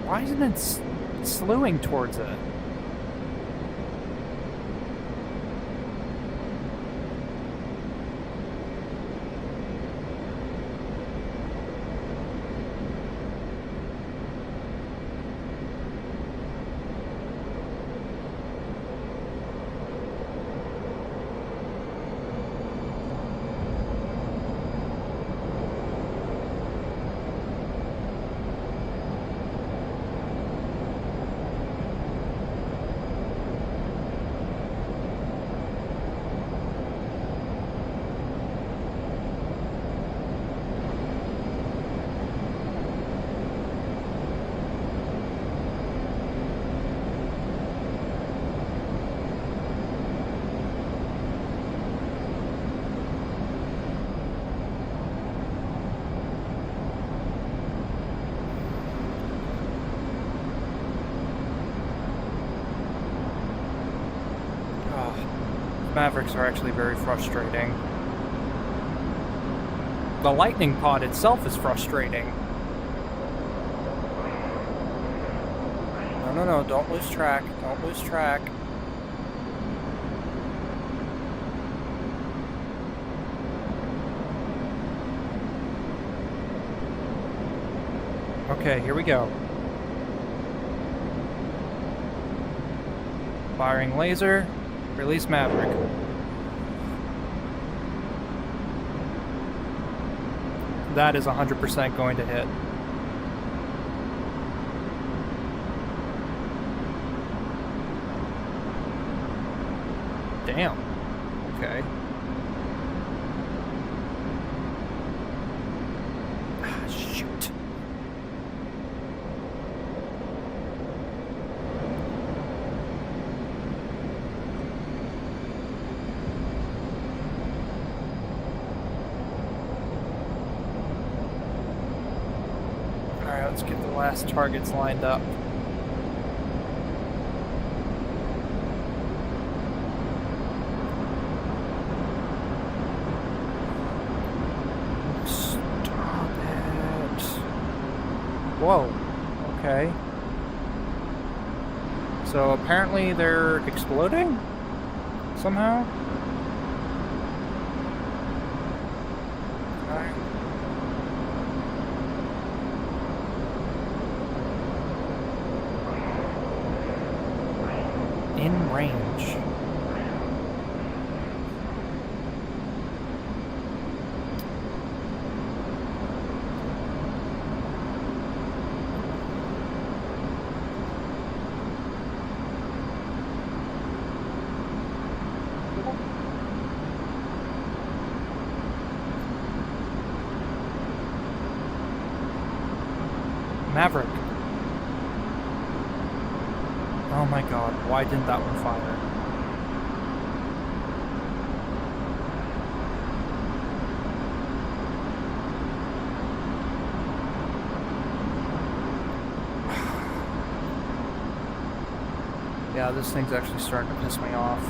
Why isn't it slewing towards it? Mavericks are actually very frustrating. The lightning pod itself is frustrating. No, don't lose track. Don't lose track. Okay, here we go. Firing laser. Release Maverick. That is 100% going to hit. Damn. Okay. Ah, shoot. Alright, let's get the last targets lined up. Stop it. Whoa. Okay. So apparently they're exploding? Somehow? Alright. In range. Maverick. Oh my god, why didn't that one fire? Yeah, this thing's actually starting to piss me off.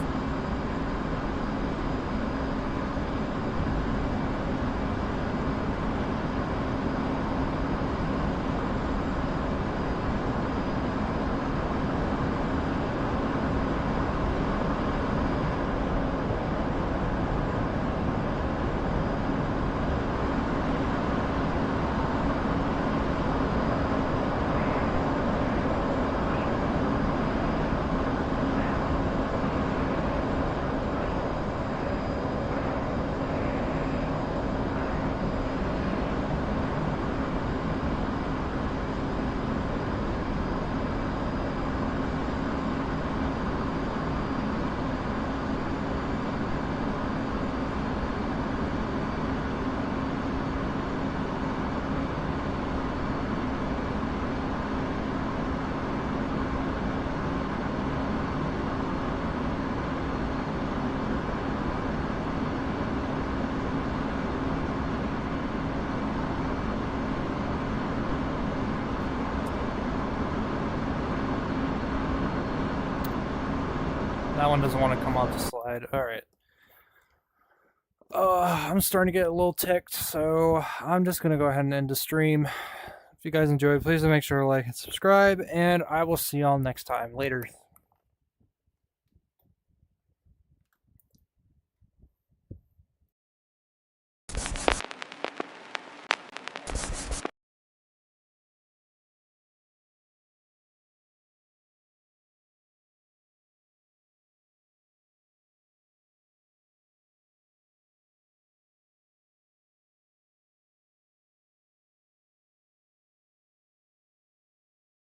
That one doesn't want to come off the slide. Alright. I'm starting to get a little ticked, so I'm just going to go ahead and end the stream. If you guys enjoyed, please make sure to like and subscribe, and I will see y'all next time. Later.